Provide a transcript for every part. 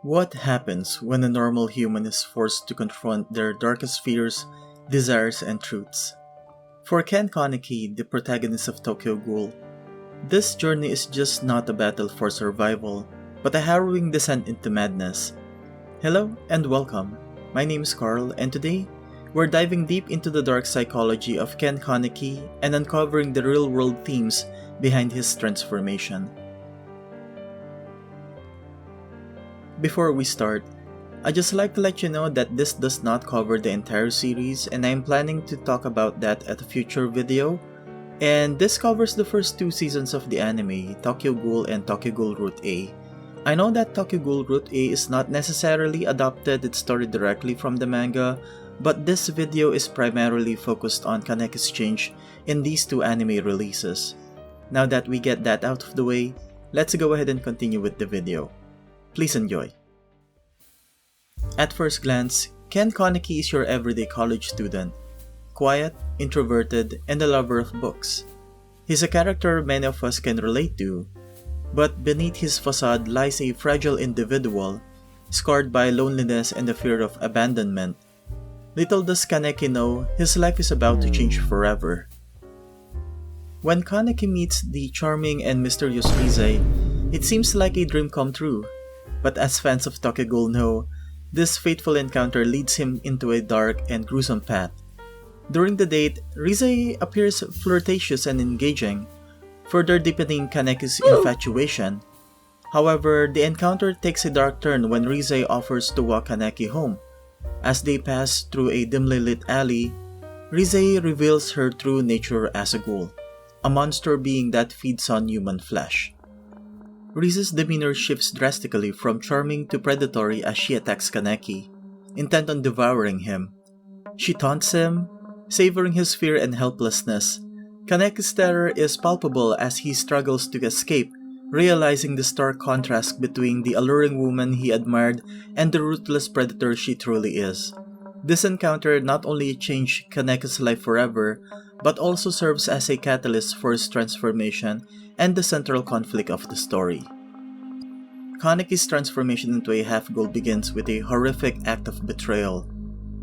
What happens when a normal human is forced to confront their darkest fears, desires, and truths? For Ken Kaneki, the protagonist of Tokyo Ghoul, this journey is just not a battle for survival, but a harrowing descent into madness. Hello and welcome. My name is Carl, and today we're diving deep into the dark psychology of Ken Kaneki and uncovering the real-world themes behind his transformation. Before we start, I'd just like to let you know that this does not cover the entire series, and I'm planning to talk about that at a future video. And this covers the first two seasons of the anime, Tokyo Ghoul and Tokyo Ghoul Route A. I know that Tokyo Ghoul Route A is not necessarily adapted its story directly from the manga, but this video is primarily focused on Kaneki's change in these two anime releases. Now that we get that out of the way, let's go ahead and continue with the video. Please enjoy. At first glance, Ken Kaneki is your everyday college student. Quiet, introverted, and a lover of books. He's a character many of us can relate to, but beneath his facade lies a fragile individual, scarred by loneliness and the fear of abandonment. Little does Kaneki know, his life is about to change forever. When Kaneki meets the charming and mysterious Rise, it seems like a dream come true. But as fans of Tokyo Ghoul know, this fateful encounter leads him into a dark and gruesome path. During the date, Rise appears flirtatious and engaging, further deepening Kaneki's infatuation. However, the encounter takes a dark turn when Rise offers to walk Kaneki home. As they pass through a dimly lit alley, Rise reveals her true nature as a ghoul, a monster being that feeds on human flesh. Rise's demeanor shifts drastically from charming to predatory as she attacks Kaneki, intent on devouring him. She taunts him, savoring his fear and helplessness. Kaneki's terror is palpable as he struggles to escape, realizing the stark contrast between the alluring woman he admired and the ruthless predator she truly is. This encounter not only changed Kaneki's life forever, but also serves as a catalyst for his transformation and the central conflict of the story. Kaneki's transformation into a half-ghoul begins with a horrific act of betrayal.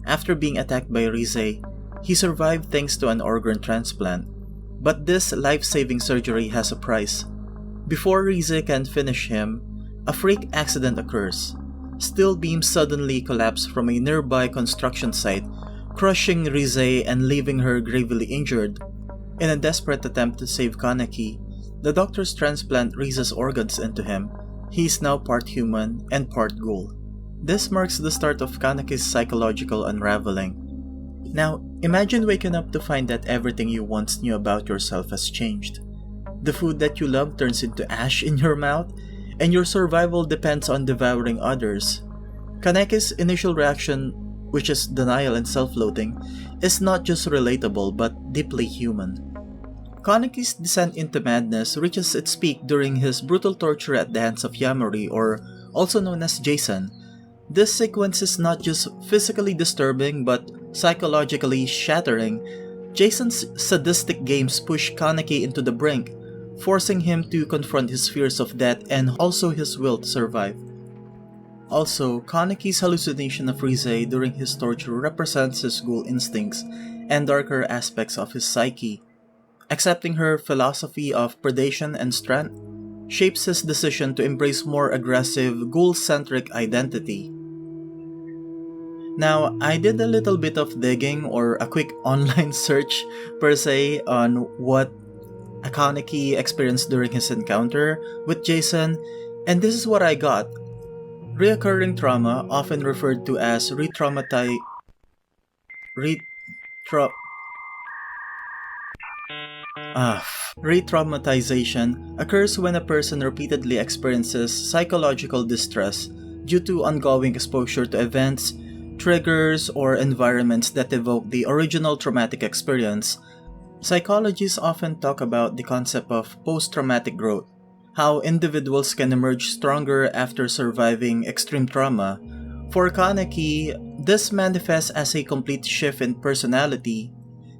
After being attacked by Rise, he survived thanks to an organ transplant. But this life-saving surgery has a price. Before Rise can finish him, a freak accident occurs. Steel beams suddenly collapse from a nearby construction site, crushing Rise and leaving her gravely injured. In a desperate attempt to save Kaneki, the doctors transplant Rise's organs into him. He is now part human and part ghoul. This marks the start of Kaneki's psychological unraveling. Now, imagine waking up to find that everything you once knew about yourself has changed. The food that you love turns into ash in your mouth, and your survival depends on devouring others. Kaneki's initial reaction, which is denial and self-loathing, is not just relatable but deeply human. Kaneki's descent into madness reaches its peak during his brutal torture at the hands of Yamori, or also known as Jason. This sequence is not just physically disturbing but psychologically shattering. Jason's sadistic games push Kaneki into the brink, forcing him to confront his fears of death and also his will to survive. Also, Kaneki's hallucination of Rise during his torture represents his ghoul instincts and darker aspects of his psyche. Accepting her philosophy of predation and strength shapes his decision to embrace more aggressive, ghoul-centric identity. Now, I did a little bit of digging or a quick online search per se on what Kaneki experienced during his encounter with Jason, and this is what I got. Reoccurring trauma, often referred to as re-traumatization, occurs when a person repeatedly experiences psychological distress due to ongoing exposure to events, triggers, or environments that evoke the original traumatic experience. Psychologists often talk about the concept of post-traumatic growth, how individuals can emerge stronger after surviving extreme trauma. For Kaneki, this manifests as a complete shift in personality.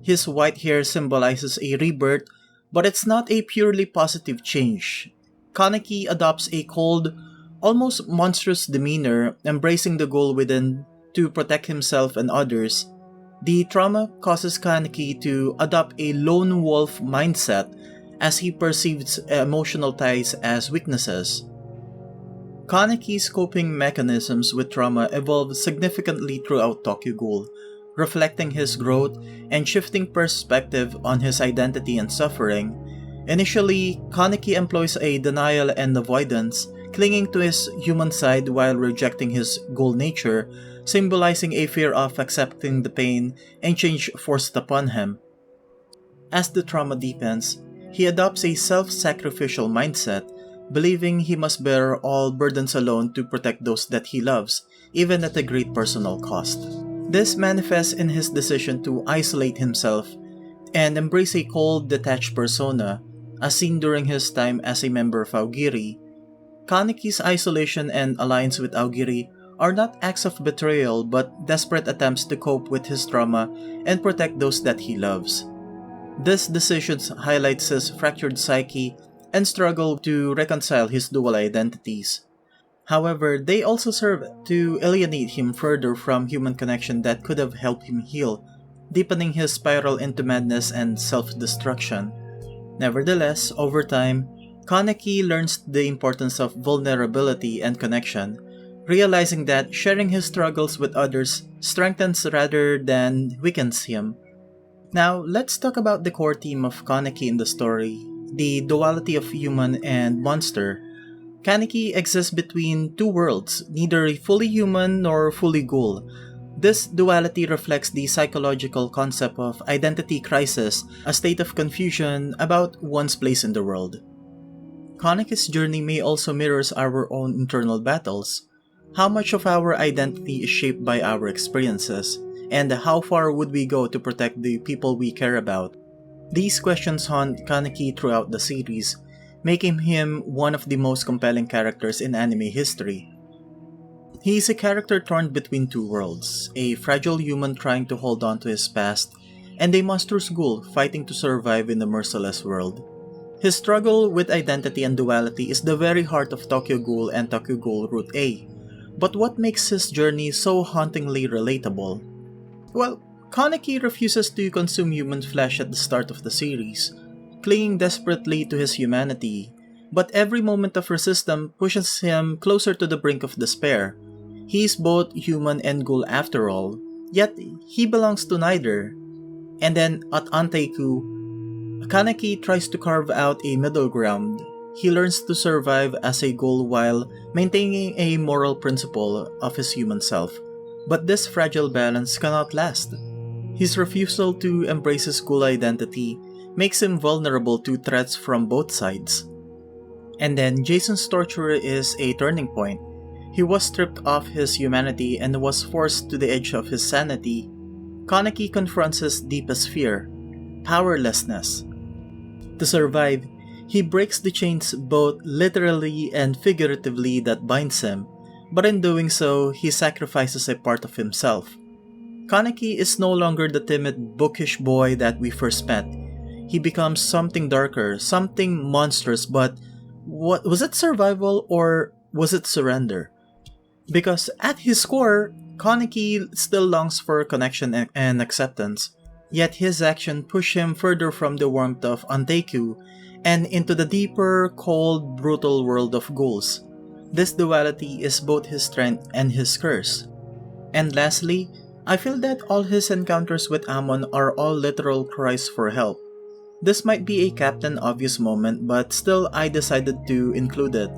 His white hair symbolizes a rebirth, but it's not a purely positive change. Kaneki adopts a cold, almost monstrous demeanor, embracing the ghoul within to protect himself and others, the trauma causes Kaneki to adopt a lone wolf mindset as he perceives emotional ties as weaknesses. Kaneki's coping mechanisms with trauma evolve significantly throughout Tokyo Ghoul, reflecting his growth and shifting perspective on his identity and suffering. Initially, Kaneki employs a denial and avoidance, clinging to his human side while rejecting his ghoul nature, symbolizing a fear of accepting the pain and change forced upon him. As the trauma deepens, he adopts a self-sacrificial mindset, believing he must bear all burdens alone to protect those that he loves, even at a great personal cost. This manifests in his decision to isolate himself and embrace a cold, detached persona, as seen during his time as a member of Aogiri. Kaneki's isolation and alliance with Aogiri are not acts of betrayal but desperate attempts to cope with his trauma and protect those that he loves. This decision highlights his fractured psyche and struggle to reconcile his dual identities. However, they also serve to alienate him further from human connection that could have helped him heal, deepening his spiral into madness and self-destruction. Nevertheless, over time, Kaneki learns the importance of vulnerability and connection, realizing that sharing his struggles with others strengthens rather than weakens him. Now, let's talk about the core theme of Kaneki in the story, the duality of human and monster. Kaneki exists between two worlds, neither fully human nor fully ghoul. This duality reflects the psychological concept of identity crisis, a state of confusion about one's place in the world. Kaneki's journey may also mirrors our own internal battles. How much of our identity is shaped by our experiences, and how far would we go to protect the people we care about? These questions haunt Kaneki throughout the series, making him one of the most compelling characters in anime history. He is a character torn between two worlds, a fragile human trying to hold on to his past, and a monstrous ghoul fighting to survive in the merciless world. His struggle with identity and duality is the very heart of Tokyo Ghoul and Tokyo Ghoul Route A. But what makes his journey so hauntingly relatable? Well, Kaneki refuses to consume human flesh at the start of the series, clinging desperately to his humanity, but every moment of resistance pushes him closer to the brink of despair. He is both human and ghoul after all, yet he belongs to neither. And then at Anteiku, Kaneki tries to carve out a middle ground. He learns to survive as a ghoul while maintaining a moral principle of his human self. But this fragile balance cannot last. His refusal to embrace his ghoul identity makes him vulnerable to threats from both sides. And then Jason's torture is a turning point. He was stripped of his humanity and was forced to the edge of his sanity. Kaneki confronts his deepest fear, powerlessness. To survive, he breaks the chains both literally and figuratively that binds him, but in doing so, he sacrifices a part of himself. Kaneki is no longer the timid, bookish boy that we first met. He becomes something darker, something monstrous, but what was it, survival or was it surrender? Because at his core, Kaneki still longs for connection and acceptance, yet his action pushed him further from the warmth of Anteiku and into the deeper, cold, brutal world of ghouls. This duality is both his strength and his curse. And lastly, I feel that all his encounters with Amon are all literal cries for help. This might be a Captain Obvious moment, but still I decided to include it.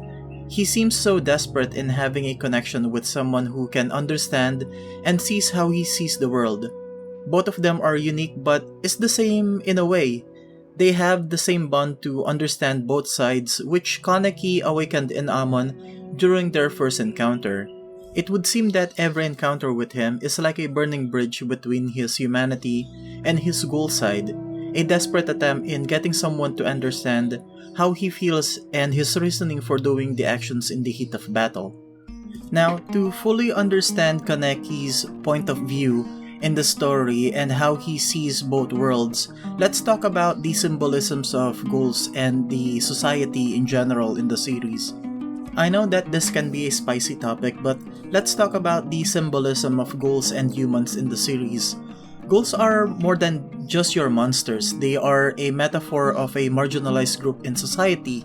He seems so desperate in having a connection with someone who can understand and sees how he sees the world. Both of them are unique but is the same in a way. They have the same bond to understand both sides, which Kaneki awakened in Amon during their first encounter. It would seem that every encounter with him is like a burning bridge between his humanity and his ghoul side, a desperate attempt in getting someone to understand how he feels and his reasoning for doing the actions in the heat of battle. Now, to fully understand Kaneki's point of view in the story and how he sees both worlds, let's talk about the symbolisms of ghouls and the society in general in the series. I know that this can be a spicy topic, but let's talk about the symbolism of ghouls and humans in the series. Ghouls are more than just your monsters, they are a metaphor of a marginalized group in society,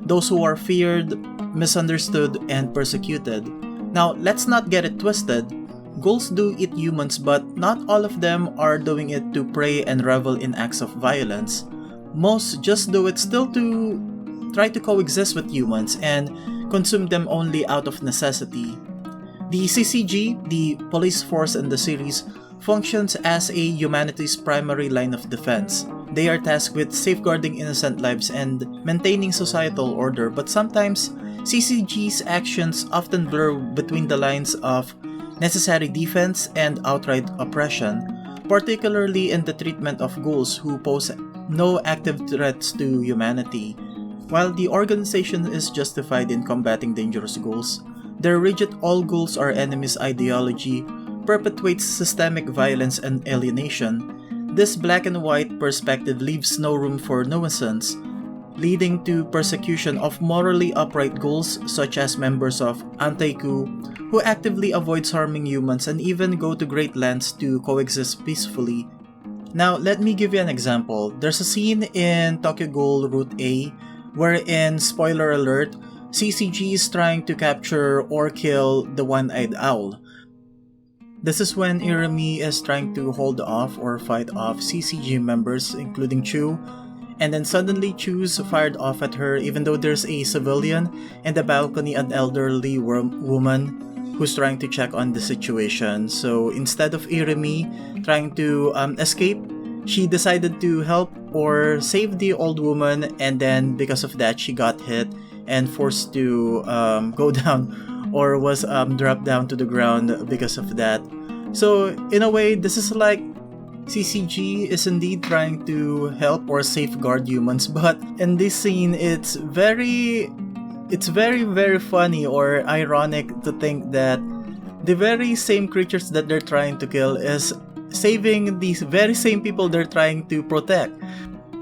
those who are feared, misunderstood, and persecuted. Now, let's not get it twisted. Ghouls do eat humans, but not all of them are doing it to prey and revel in acts of violence. Most just do it still to try to coexist with humans and consume them only out of necessity. The CCG, the police force in the series, functions as a humanity's primary line of defense. They are tasked with safeguarding innocent lives and maintaining societal order, but sometimes CCG's actions often blur between the lines of necessary defense and outright oppression, particularly in the treatment of ghouls who pose no active threats to humanity. While the organization is justified in combating dangerous ghouls, their rigid all ghouls are enemies ideology perpetuates systemic violence and alienation. This black and white perspective leaves no room for nuisance, leading to persecution of morally upright ghouls such as members of Anti-Coup, who actively avoids harming humans and even go to great lengths to coexist peacefully. Now, let me give you an example. There's a scene in Tokyo Ghoul Route A wherein, spoiler alert, CCG is trying to capture or kill the one-eyed owl. This is when Irumi is trying to hold off or fight off CCG members including Chu, and then suddenly Chu's fired off at her even though there's a civilian and the balcony an elderly woman who's trying to check on the situation. So instead of Irumi trying to escape, she decided to help or save the old woman, and then because of that she got hit and forced to go down or was dropped down to the ground because of that. So in a way, this is like CCG is indeed trying to help or safeguard humans, but in this scene it's very very funny or ironic to think that the very same creatures that they're trying to kill is saving these very same people they're trying to protect.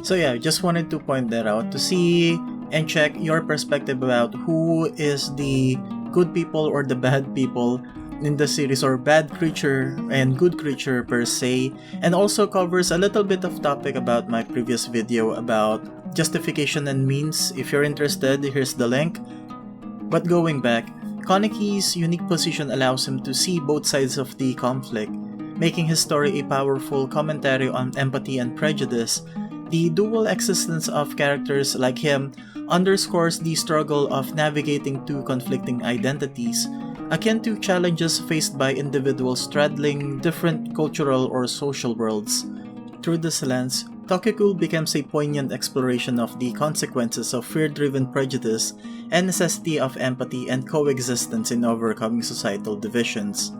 So yeah, just wanted to point that out to see and check your perspective about who is the good people or the bad people in the series, or bad creature and good creature per se, and also covers a little bit of topic about my previous video about justification and means. If you're interested, here's the link. But going back, Kaneki's unique position allows him to see both sides of the conflict, making his story a powerful commentary on empathy and prejudice. The dual existence of characters like him underscores the struggle of navigating two conflicting identities, akin to challenges faced by individuals straddling different cultural or social worlds. Through this lens, Tokyo Ghoul becomes a poignant exploration of the consequences of fear-driven prejudice and necessity of empathy and coexistence in overcoming societal divisions.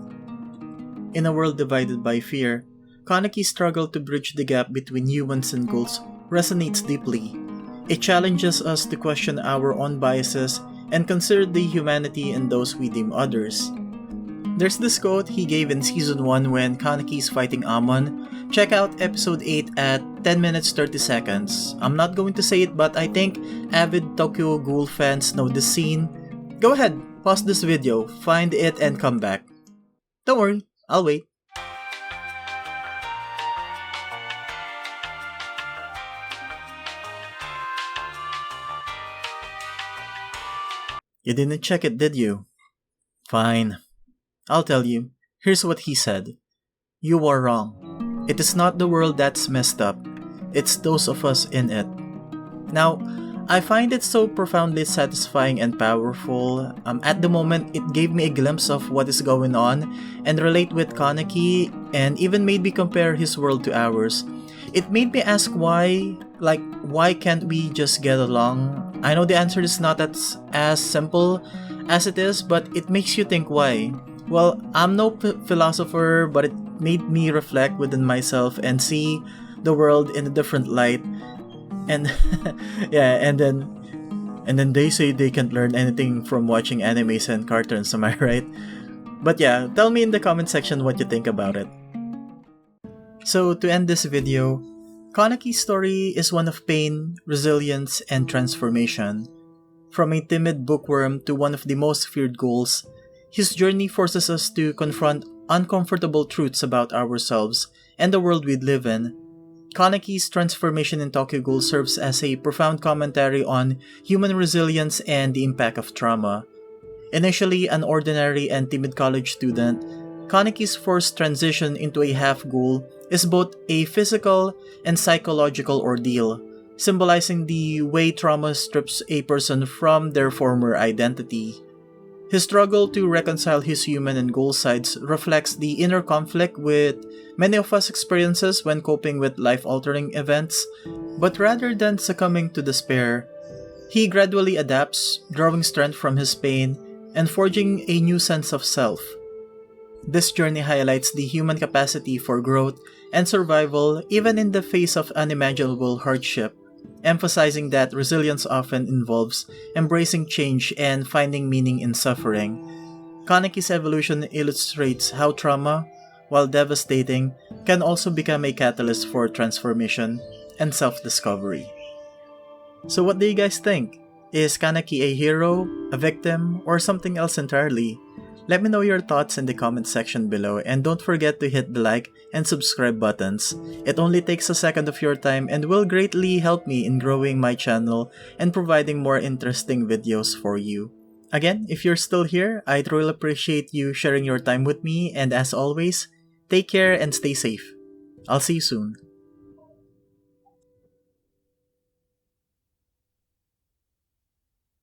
In a world divided by fear, Kaneki's struggle to bridge the gap between humans and ghouls resonates deeply. It challenges us to question our own biases and consider the humanity in those we deem others. There's this quote he gave in Season 1 when Kaneki's fighting Amon. Check out Episode 8 at 10 minutes 30 seconds. I'm not going to say it, but I think avid Tokyo Ghoul fans know this scene. Go ahead, pause this video, find it, and come back. Don't worry, I'll wait. You didn't check it, did you? Fine. I'll tell you. Here's what he said. You are wrong. It is not the world that's messed up. It's those of us in it. Now, I find it so profoundly satisfying and powerful. At the moment, it gave me a glimpse of what is going on and relate with Kaneki, and even made me compare his world to ours. It made me ask why can't we just get along? I know the answer is not as simple as it is, but it makes you think why. Well, I'm no philosopher, but it made me reflect within myself and see the world in a different light. And yeah, and then they say they can't learn anything from watching animes and cartoons, am I right? But yeah, tell me in the comment section what you think about it. So to end this video, Kaneki's story is one of pain, resilience, and transformation. From a timid bookworm to one of the most feared ghouls, his journey forces us to confront uncomfortable truths about ourselves and the world we live in. Kaneki's transformation in Tokyo Ghoul serves as a profound commentary on human resilience and the impact of trauma. Initially an ordinary and timid college student, Kaneki's forced transition into a half-ghoul is both a physical and psychological ordeal, symbolizing the way trauma strips a person from their former identity. His struggle to reconcile his human and ghoul sides reflects the inner conflict with many of us experiences when coping with life-altering events, but rather than succumbing to despair, he gradually adapts, drawing strength from his pain and forging a new sense of self. This journey highlights the human capacity for growth and survival even in the face of unimaginable hardship, emphasizing that resilience often involves embracing change and finding meaning in suffering. Kaneki's evolution illustrates how trauma, while devastating, can also become a catalyst for transformation and self-discovery. So what do you guys think? Is Kaneki a hero, a victim, or something else entirely? Let me know your thoughts in the comment section below, and don't forget to hit the like and subscribe buttons. It only takes a second of your time and will greatly help me in growing my channel and providing more interesting videos for you. Again, if you're still here, I'd really appreciate you sharing your time with me, and as always, take care and stay safe. I'll see you soon.